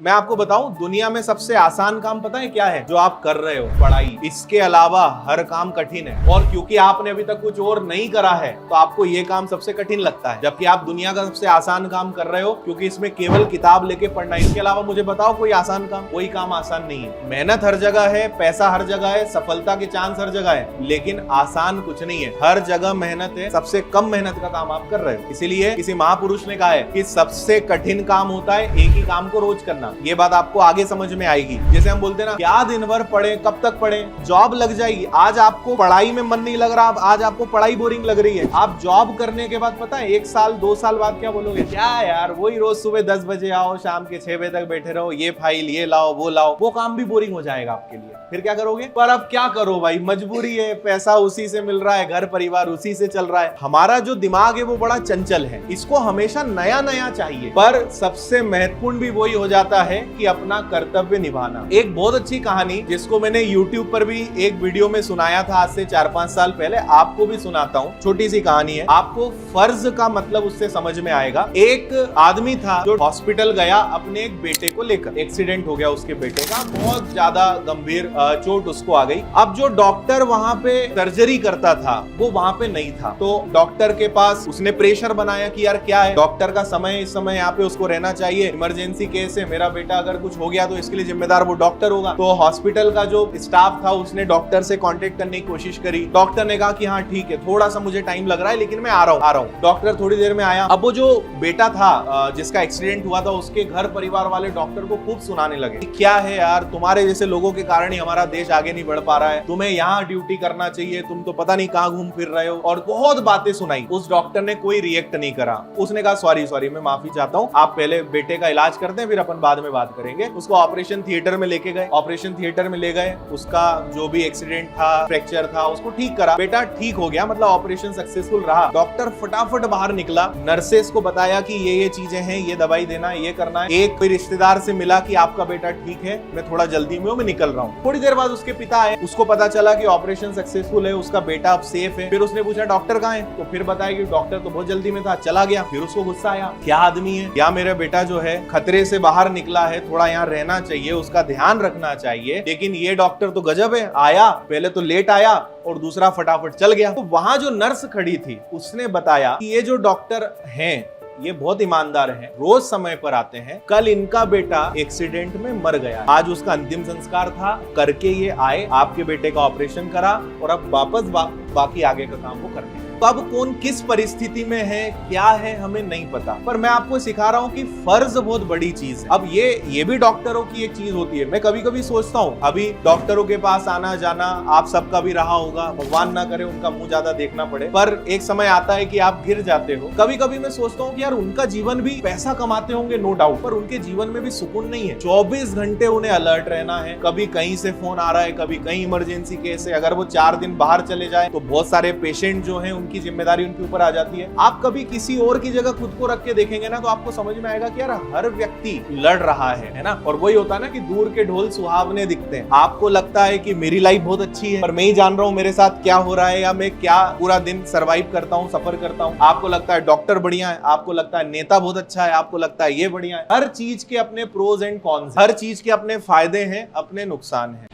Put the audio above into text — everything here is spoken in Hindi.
मैं आपको बताऊं, दुनिया में सबसे आसान काम पता है क्या है? जो आप कर रहे हो, पढ़ाई। इसके अलावा हर काम कठिन है, और क्योंकि आपने अभी तक कुछ और नहीं करा है तो आपको ये काम सबसे कठिन लगता है, जबकि आप दुनिया का सबसे आसान काम कर रहे हो, क्योंकि इसमें केवल किताब लेके पढ़ना है। इसके अलावा मुझे बताओ कोई आसान काम? कोई काम आसान नहीं है। मेहनत हर जगह है, पैसा हर जगह है, सफलता के चांस हर जगह है, लेकिन आसान कुछ नहीं है। हर जगह मेहनत है, सबसे कम मेहनत का काम आप कर रहे हो। इसीलिए किसी महापुरुष ने कहा है कि सबसे कठिन काम होता है एक ही काम को रोज करना। ये बात आपको आगे समझ में आएगी। जैसे हम बोलते हैं ना, क्या दिन भर पढ़े, कब तक पढ़े? जॉब लग जाएगी। आज आपको पढ़ाई में मन नहीं लग रहा, आज आपको पढ़ाई बोरिंग लग रही है, आप जॉब करने के बाद पता है 1 साल 2 साल बाद क्या बोलोगे? क्या यार, वही रोज सुबह 10 बजे आओ, शाम के 6 बजे तक बैठे रहो, ये फाइल ये लाओ वो लाओ। वो काम भी बोरिंग हो जाएगा आपके लिए। फिर क्या करोगे? पर अब क्या करो भाई, मजबूरी है, पैसा उसी से मिल रहा है, घर परिवार उसी से चल रहा है। हमारा जो दिमाग है वो बड़ा चंचल है, इसको हमेशा नया नया चाहिए। पर सबसे महत्वपूर्ण भी वही हो जाता है कि अपना कर्तव्य निभाना। एक बहुत अच्छी कहानी जिसको मैंने YouTube पर भी एक वीडियो में सुनाया था आज से 4-5 साल पहले, आपको भी सुनाता हूँ। छोटी सी कहानी है, आपको फर्ज का मतलब उससे समझ में आएगा। एक आदमी था जो हॉस्पिटल गया अपने एक बेटे को लेकर। एक्सीडेंट हो गया उसके बेटे का, बहुत ज्यादा गंभीर चोट उसको आ गई। अब जो डॉक्टर वहां पे सर्जरी करता था वो वहां पे नहीं था, तो डॉक्टर के पास उसने प्रेशर बनाया कि यार क्या है, डॉक्टर का समय, इस समय यहाँ पे उसको रहना चाहिए, इमरजेंसी केस है, मेरा बेटा अगर कुछ हो गया तो इसके लिए जिम्मेदार वो डॉक्टर होगा। तो हॉस्पिटल का जो स्टाफ था उसने डॉक्टर से कांटेक्ट करने की कोशिश करी। डॉक्टर ने कहा कि हाँ ठीक है, थोड़ा सा मुझे टाइम लग रहा है, लेकिन मैं आ रहा हूँ। डॉक्टर थोड़ी देर में आया। अब वो जो बेटा था जिसका एक्सीडेंट हुआ था, उसके घर परिवार वाले डॉक्टर को खूब सुनाने लगे, क्या है यार, तुम्हारे जैसे लोगों के कारण ही हमारा देश आगे नहीं बढ़ पा रहा है, तुम्हें यहाँ ड्यूटी करना चाहिए, तुम तो पता नहीं कहाँ घूम फिर रहे हो, और बहुत बातें सुनाई। उस डॉक्टर ने कोई रिएक्ट नहीं करा। उसने कहा सॉरी मैं माफी चाहता हूँ, आप पहले बेटे का इलाज करते हैं, फिर अपन बाद में बात करेंगे। उसको ऑपरेशन थिएटर में लेके गए। ऑपरेशन थिएटर में ले गए, उसका जो भी एक्सीडेंट था, फ्रैक्चर था, उसको ठीक करा। बेटा ठीक हो गया, मतलब ऑपरेशन सक्सेसफुल रहा। डॉक्टर फटाफट बाहर निकला, नर्सेस को बताया कि ये चीजें हैं, ये दवाई देना, ये करना है। एक कोई रिश्तेदार से मिला कि आपका बेटा ठीक है, मैं थोड़ा जल्दी में हूँ, मैं निकल रहा हूँ। थोड़ी देर बाद उसके पिता आए, उसको पता चला कि ऑपरेशन सक्सेसफुल है, उसका बेटा अब सेफ है। फिर उसने पूछा डॉक्टर कहाँ है, तो फिर बताया कि डॉक्टर तो बहुत जल्दी में था, चला गया। फिर उसको गुस्सा आया, क्या आदमी है, या मेरा बेटा जो है खतरे से बाहर निकला है, थोड़ा यहाँ रहना चाहिए, उसका ध्यान रखना चाहिए, लेकिन ये डॉक्टर तो गजब है, आया पहले तो लेट आया और दूसरा फटाफट चल गया। तो वहां जो नर्स खड़ी थी उसने बताया कि ये जो डॉक्टर हैं ये बहुत ईमानदार हैं, रोज समय पर आते हैं। कल इनका बेटा एक्सीडेंट में मर गया, आज उसका अंतिम संस्कार था, करके ये आए, आपके बेटे का ऑपरेशन करा और अब वापस बाकी आगे का काम वो करते हैं। तो अब कौन किस परिस्थिति में है, क्या है, हमें नहीं पता, पर मैं आपको सिखा रहा हूँ कि फर्ज बहुत बड़ी चीज है। अब ये भी डॉक्टरों की एक चीज होती है। मैं कभी कभी सोचता हूँ, अभी डॉक्टरों के पास आना जाना आप सबका भी रहा होगा, भगवान ना करे उनका मुंह ज्यादा देखना पड़े, पर एक समय आता है कि आप गिर जाते हो। कभी कभी मैं सोचता हूँ कि यार उनका जीवन भी, पैसा कमाते होंगे नो डाउट, पर उनके जीवन में भी सुकून नहीं है। 24 घंटे उन्हें अलर्ट रहना है, कभी कहीं से फोन आ रहा है, कभी कहीं इमरजेंसी केस है। अगर वो 4 दिन बाहर चले जाए तो बहुत सारे पेशेंट जो है उनकी जिम्मेदारी उनके ऊपर आ जाती है। आप कभी किसी और की जगह खुद को रख के देखेंगे ना, तो आपको समझ में आएगा कि यार हर व्यक्ति लड़ रहा है ना। और वही होता है ना कि दूर के ढोल सुहावने दिखते हैं। आपको लगता है कि मेरी लाइफ बहुत अच्छी है, पर मैं ही जान रहा हूँ मेरे साथ क्या हो रहा है, या मैं क्या पूरा दिन सर्वाइव करता हूँ, सफर करता हूँ। आपको लगता है डॉक्टर बढ़िया है, आपको लगता है नेता बहुत अच्छा है, आपको लगता है ये बढ़िया है। हर चीज के अपने प्रोज एंड कॉन्स, हर चीज के अपने फायदे हैं, अपने नुकसान हैं।